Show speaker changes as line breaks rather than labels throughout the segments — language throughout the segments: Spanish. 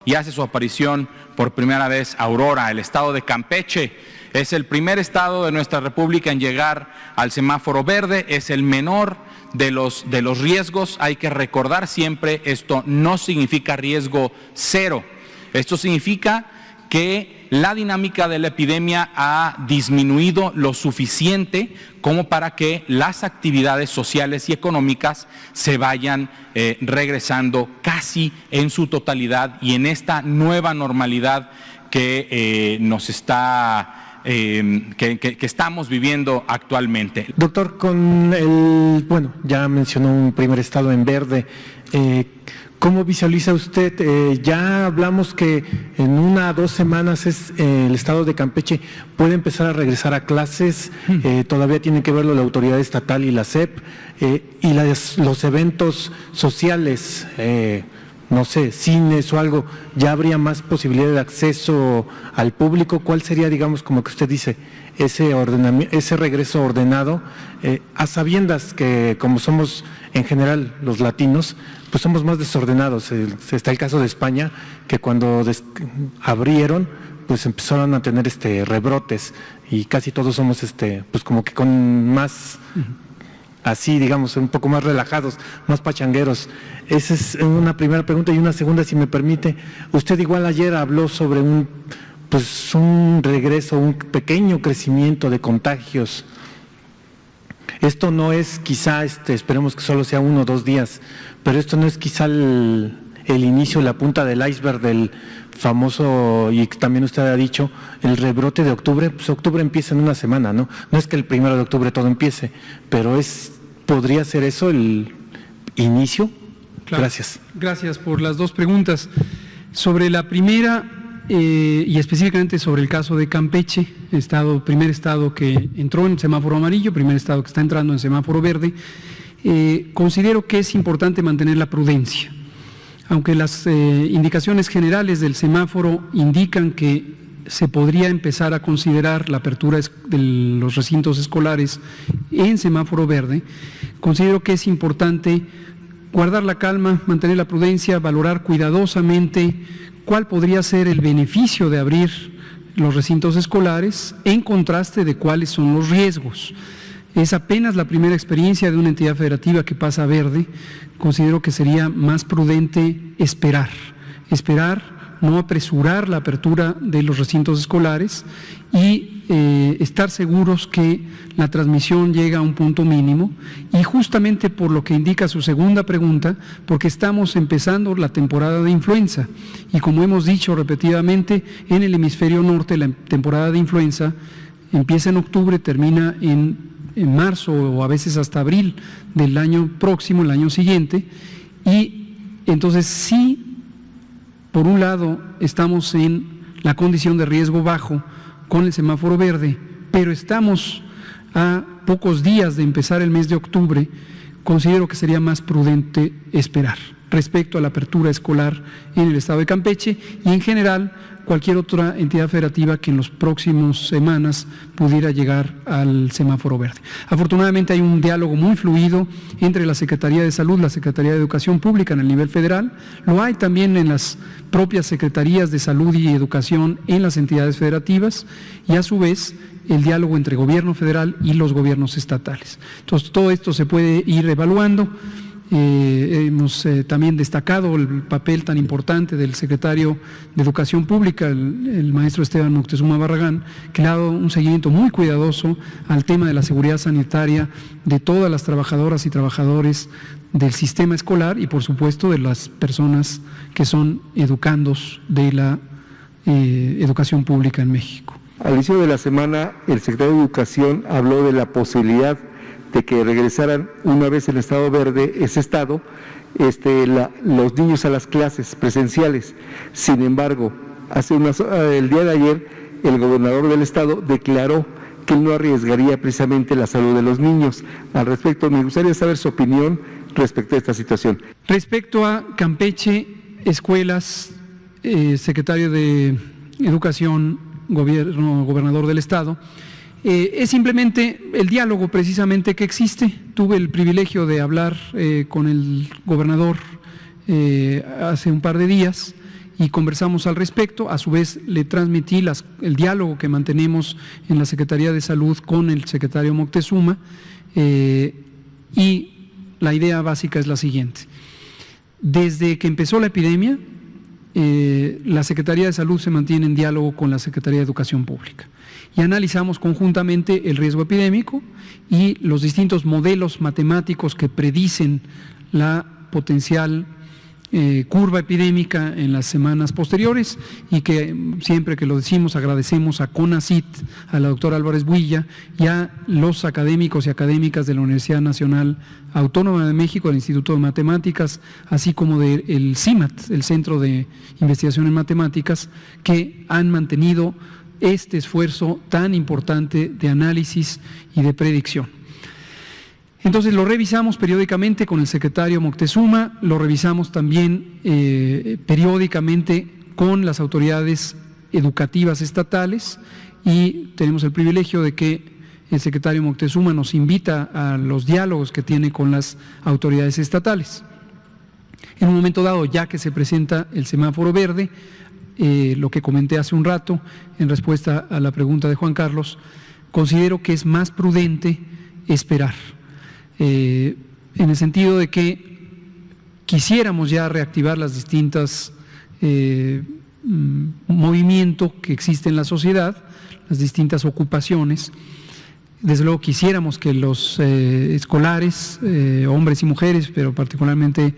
y hace su aparición por primera vez Aurora, el estado de Campeche. Es el primer estado de nuestra república en llegar al semáforo verde, es el menor de los riesgos. Hay que recordar siempre, esto no significa riesgo cero. Esto significa que la dinámica de la epidemia ha disminuido lo suficiente como para que las actividades sociales y económicas se vayan regresando casi en su totalidad y en esta nueva normalidad que nos está que estamos viviendo actualmente.
Doctor, bueno, ya mencionó un primer estado en verde. ¿Cómo visualiza usted? Ya hablamos que en 1 a 2 semanas el estado de Campeche puede empezar a regresar a clases, todavía tiene que verlo la autoridad estatal y la SEP, y los eventos sociales, no sé, cines o algo, ¿ya habría más posibilidad de acceso al público? ¿Cuál sería, digamos, como que usted dice, ese regreso ordenado, a sabiendas que como somos en general los latinos, pues somos más desordenados? Está el caso de España, que cuando abrieron, pues empezaron a tener rebrotes y casi todos somos pues como que con más, así digamos, un poco más relajados, más pachangueros. Esa es una primera pregunta. Y una segunda, si me permite. Usted igual ayer habló sobre un regreso, un pequeño crecimiento de contagios. Esto no es quizá, esperemos que solo sea 1 o 2 días, pero esto no es quizá el inicio, la punta del iceberg del famoso, y también usted ha dicho, el rebrote de octubre. Pues octubre empieza en 1 semana, ¿no? No es que el 1 de octubre todo empiece, pero ¿podría ser eso el inicio? Claro. Gracias.
Gracias por las 2 preguntas. Sobre la primera, y específicamente sobre el caso de Campeche, primer estado que entró en semáforo amarillo, primer estado que está entrando en semáforo verde, considero que es importante mantener la prudencia. Aunque las indicaciones generales del semáforo indican que se podría empezar a considerar la apertura de los recintos escolares en semáforo verde, considero que es importante guardar la calma, mantener la prudencia, valorar cuidadosamente cuál podría ser el beneficio de abrir los recintos escolares en contraste de cuáles son los riesgos. Es apenas la primera experiencia de una entidad federativa que pasa a verde. Considero que sería más prudente esperar, no apresurar la apertura de los recintos escolares y estar seguros que la transmisión llega a un punto mínimo, y justamente por lo que indica su segunda pregunta, porque estamos empezando la temporada de influenza, y como hemos dicho repetidamente, en el hemisferio norte la temporada de influenza empieza en octubre, termina en marzo o a veces hasta abril del año próximo, el año siguiente, y entonces sí, por un lado estamos en la condición de riesgo bajo con el semáforo verde, pero estamos a pocos días de empezar el mes de octubre. Considero que sería más prudente esperar respecto a la apertura escolar en el estado de Campeche y en general cualquier otra entidad federativa que en las próximas semanas pudiera llegar al semáforo verde. Afortunadamente hay un diálogo muy fluido entre la Secretaría de Salud, la Secretaría de Educación Pública en el nivel federal, lo hay también en las propias Secretarías de Salud y Educación en las entidades federativas, y a su vez el diálogo entre gobierno federal y los gobiernos estatales. Entonces todo esto se puede ir evaluando. Hemos también destacado el papel tan importante del secretario de Educación Pública, el maestro Esteban Moctezuma Barragán, que le ha dado un seguimiento muy cuidadoso al tema de la seguridad sanitaria de todas las trabajadoras y trabajadores del sistema escolar y por supuesto de las personas que son educandos de la educación pública en México.
Al inicio de la semana, el secretario de Educación habló de la posibilidad de que regresaran una vez en estado verde, ese estado, los niños a las clases presenciales. Sin embargo, el día de ayer, el gobernador del estado declaró que él no arriesgaría precisamente la salud de los niños. Al respecto, me gustaría saber su opinión respecto a esta situación.
Respecto a Campeche, escuelas, secretario de Educación, gobernador del estado, es simplemente el diálogo precisamente que existe. Tuve el privilegio de hablar con el gobernador hace un par de días y conversamos al respecto. A su vez, le transmití el diálogo que mantenemos en la Secretaría de Salud con el secretario Moctezuma, y la idea básica es la siguiente. Desde que empezó la epidemia, la Secretaría de Salud se mantiene en diálogo con la Secretaría de Educación Pública y analizamos conjuntamente el riesgo epidémico y los distintos modelos matemáticos que predicen la potencial curva epidémica en las semanas posteriores, y que siempre que lo decimos agradecemos a CONACYT, a la doctora Álvarez Builla y a los académicos y académicas de la Universidad Nacional Autónoma de México, del Instituto de Matemáticas, así como del CIMAT, el Centro de Investigación en Matemáticas, que han mantenido este esfuerzo tan importante de análisis y de predicción. Entonces lo revisamos periódicamente con el secretario Moctezuma, lo revisamos también periódicamente con las autoridades educativas estatales, y tenemos el privilegio de que el secretario Moctezuma nos invita a los diálogos que tiene con las autoridades estatales. En un momento dado, ya que se presenta el semáforo verde, lo que comenté hace un rato en respuesta a la pregunta de Juan Carlos, considero que es más prudente esperar. En el sentido de que quisiéramos ya reactivar las distintas movimientos que existen en la sociedad, las distintas ocupaciones. Desde luego quisiéramos que los escolares, hombres y mujeres, pero particularmente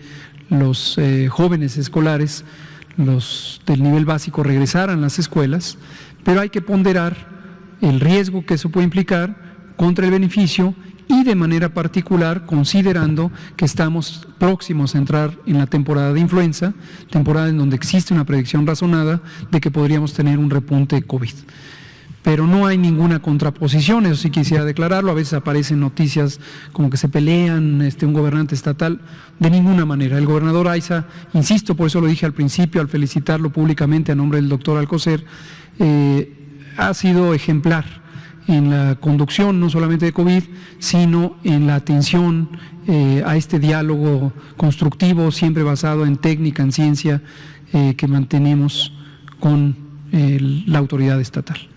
los jóvenes escolares, los del nivel básico, regresaran a las escuelas, pero hay que ponderar el riesgo que eso puede implicar contra el beneficio, y de manera particular considerando que estamos próximos a entrar en la temporada de influenza, temporada en donde existe una predicción razonada de que podríamos tener un repunte de COVID. Pero no hay ninguna contraposición, eso sí quisiera declararlo. A veces aparecen noticias como que se pelean un gobernante estatal. De ninguna manera. El gobernador Aiza, insisto, por eso lo dije al principio al felicitarlo públicamente a nombre del doctor Alcocer, ha sido ejemplar en la conducción no solamente de COVID, sino en la atención a este diálogo constructivo, siempre basado en técnica, en ciencia, que mantenemos con la autoridad estatal.